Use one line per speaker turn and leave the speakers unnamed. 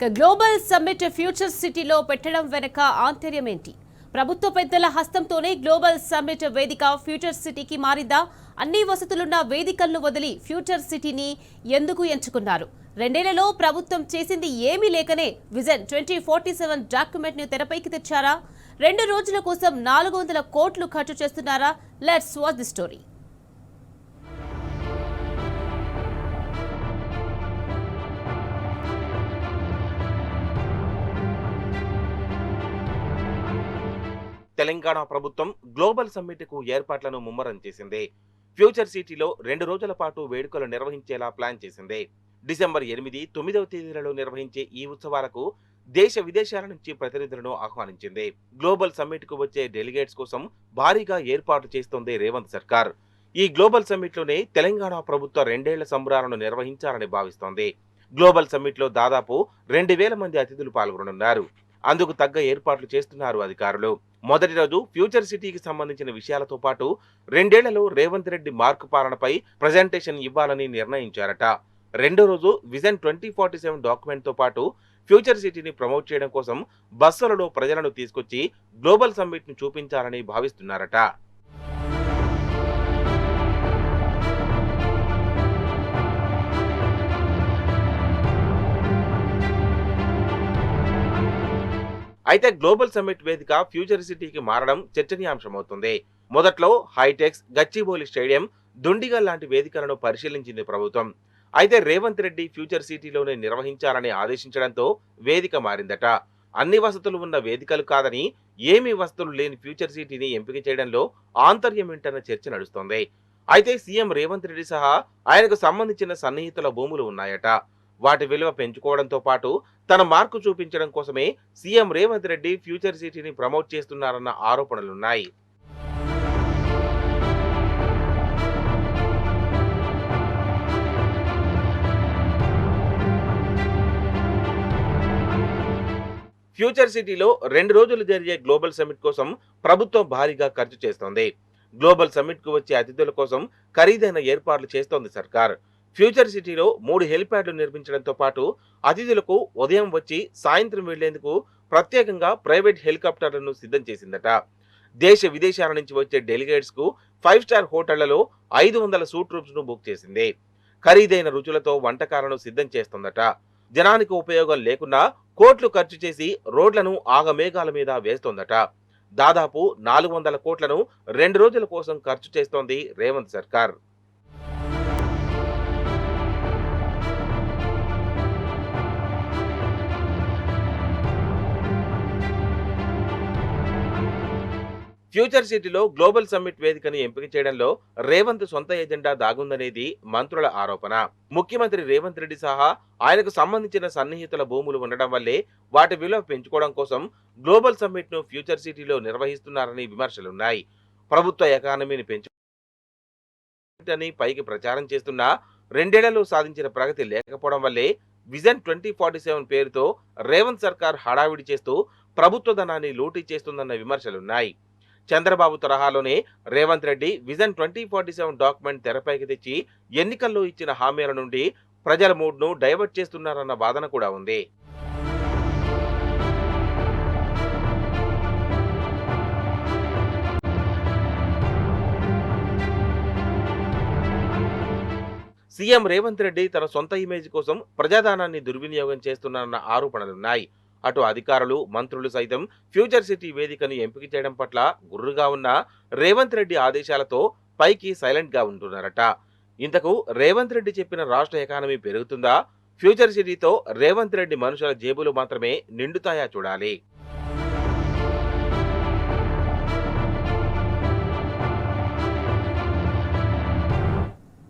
Global summit future సిటీలో పెట్టడం వెనుక ఆంతర్యం ఏంటి? ప్రభుత్వ పెద్దల హస్తంతోనే గ్లోబల్ సమ్మిట్ వేదిక ఫ్యూచర్ సిటీకి మారిందా? అన్ని వసతులున్న వేదికలను వదిలి ఫ్యూచర్ సిటీని ఎందుకు ఎంచుకున్నారు? రెండేళ్లలో ప్రభుత్వం చేసింది ఏమీ లేకనే విజన్ 2047 డాక్యుమెంట్ ను తెరపైకి తెచ్చారా? 2 రోజుల కోసం 400 కోట్లు ఖర్చు చేస్తున్నారా? Let's watch the story.
Telangana ప్రభుత్వం గ్లోబల్ సమ్మిట్ కు ఏర్పాట్లను ముమ్మరం చేసింది. ఫ్యూచర్ సిటీలో 2 రోజుల పాటు వేడుకలు నిర్వహించేలా ప్లాన్ చేసింది. డిసెంబర్ 8, 9వ తేదీలలో నిర్వహించే ఈ ఉత్సవాలకు దేశ విదేశాల నుంచి ప్రతినిధులను ఆహ్వానించింది. గ్లోబల్ సమ్మిట్ కు వచ్చే డెలిగేట్స్ కోసం భారీగా ఏర్పాటు చేస్తోంది రేవంత్ సర్కార్. ఈ గ్లోబల్ సమ్మిట్ లోనే తెలంగాణ ప్రభుత్వ 2 ఏళ్ల సంబరాలను నిర్వహించాలని భావిస్తోంది. గ్లోబల్ సమ్మిట్ లో దాదాపు 2000 మంది అతిథులు పాల్గొననున్నారు. అందుకు తగ్గ ఏర్పాట్లు చేస్తున్నారు అధికారులు. మొదటి రోజు ఫ్యూచర్ సిటీకి సంబంధించిన విషయాలతో పాటు 2 ఏళ్లలో రేవంత్ రెడ్డి మార్కు పాలనపై ప్రజెంటేషన్ ఇవ్వాలని నిర్ణయించారట. రెండో రోజు విజన్ 2047 డాక్యుమెంట్ తో పాటు ఫ్యూచర్ సిటీని ప్రమోట్ చేయడం కోసం బస్సులలో ప్రజలను తీసుకొచ్చి గ్లోబల్ సమ్మిట్ ను చూపించాలని భావిస్తున్నారట. అయితే గ్లోబల్ సమ్మిట్ వేదిక ఫ్యూచర్ సిటీకి మారడం చర్చనీయాంశమవుతుంది. మొదట్లో హైటెక్స్, గచ్చిబౌలి స్టేడియం, దుండిగల్ లాంటి వేదికలను పరిశీలించింది ప్రభుత్వం. అయితే రేవంత్ రెడ్డి ఫ్యూచర్ సిటీలోనే నిర్వహించాలని ఆదేశించడంతో వేదిక మారిందట. అన్ని వసతులు ఉన్న వేదికలు కాదని, ఏమీ వసతులు లేని ఫ్యూచర్ సిటీని ఎంపిక చేయడంలో ఆంతర్యం ఏంటన్న చర్చ నడుస్తోంది. అయితే సీఎం రేవంత్ రెడ్డి సహా ఆయనకు సంబంధించిన సన్నిహితుల భూములు ఉన్నాయట. వాటి విలువ పెంచుకోవడంతో పాటు తన మార్కు చూపించడం కోసమే సీఎం రేవంత్ రెడ్డి ఫ్యూచర్ సిటీని ప్రమోట్ చేస్తున్నారన్న ఆరోపణలున్నాయి. ఫ్యూచర్ సిటీలో 2 రోజులు జరిగే గ్లోబల్ సమ్మిట్ కోసం ప్రభుత్వం భారీగా ఖర్చు చేస్తోంది. గ్లోబల్ సమ్మిట్ కు వచ్చే అతిథుల కోసం ఖరీదైన ఏర్పాట్లు చేస్తోంది సర్కార్. ఫ్యూచర్ సిటీలో 3 హెలిప్యాడ్లు నిర్మించడంతో పాటు అతిథులకు ఉదయం వచ్చి సాయంత్రం వెళ్లేందుకు ప్రత్యేకంగా ప్రైవేట్ హెలికాప్టర్లను సిద్ధం చేసిందట. దేశ విదేశాల నుంచి వచ్చే డెలిగేట్స్ కు 5 స్టార్ హోటళ్లలో 500 సూట్ రూమ్స్ ను బుక్ చేసింది. ఖరీదైన రుచులతో వంటకాలను సిద్ధం చేస్తోందట. జనానికి ఉపయోగం లేకున్నా కోట్లు ఖర్చు చేసి రోడ్లను ఆగమేఘాల మీద వేస్తోందట. దాదాపు 400 కోట్లను 2 రోజుల కోసం ఖర్చు చేస్తోంది రేవంత్ సర్కార్. ఫ్యూచర్ సిటీలో గ్లోబల్ సమ్మిట్ వేదికను ఎంపిక చేయడంలో రేవంత్ సొంత ఎజెండా దాగుందనేది మంత్రుల ఆరోపణ. ముఖ్యమంత్రి రేవంత్ రెడ్డి సహా ఆయనకు సంబంధించిన సన్నిహితుల భూములు ఉండడం వల్లే వాటి విలువ పెంచుకోవడం కోసం గ్లోబల్ సమ్మిట్ ను ఫ్యూచర్ సిటీలో నిర్వహిస్తున్నారని విమర్శలున్నాయి. ప్రభుత్వ ఎకానమీని పెంచుని పైకి ప్రచారం చేస్తున్నా 2 ఏళ్లలో సాధించిన ప్రగతి లేకపోవడం వల్లే విజన్ 2047 పేరుతో రేవంత్ సర్కార్ హడావిడి చేస్తూ ప్రభుత్వ ధనాన్ని లూటీ చేస్తుందన్న విమర్శలున్నాయి. చంద్రబాబు తరహాలోనే రేవంత్ రెడ్డి విజన్ 2047 డాక్యుమెంట్ తెరపైకి తెచ్చి ఎన్నికల్లో ఇచ్చిన హామీల నుండి ప్రజల మూడ్ను డైవర్ట్ చేస్తున్నారన్న వాదన కూడా ఉంది. సీఎం రేవంత్ రెడ్డి తన సొంత ఇమేజ్ కోసం ప్రజాధనాన్ని దుర్వినియోగం చేస్తున్నారన్న ఆరోపణలున్నాయి. అటు అధికారులు, మంత్రులు సైతం ఫ్యూచర్ సిటీ వేదికను ఎంపిక చేయడం పట్ల గుర్రుగా ఉన్న రేవంత్ రెడ్డి ఆదేశాలతో పైకి సైలెంట్ గా ఉంటున్నారట. ఇంతకు రేవంత్ రెడ్డి చెప్పిన రాష్ట్ర ఎకానమీ పెరుగుతుందా? ఫ్యూచర్ సిటీతో రేవంత్ రెడ్డి మనుషుల జేబులు మాత్రమే నిండుతాయా చూడాలి.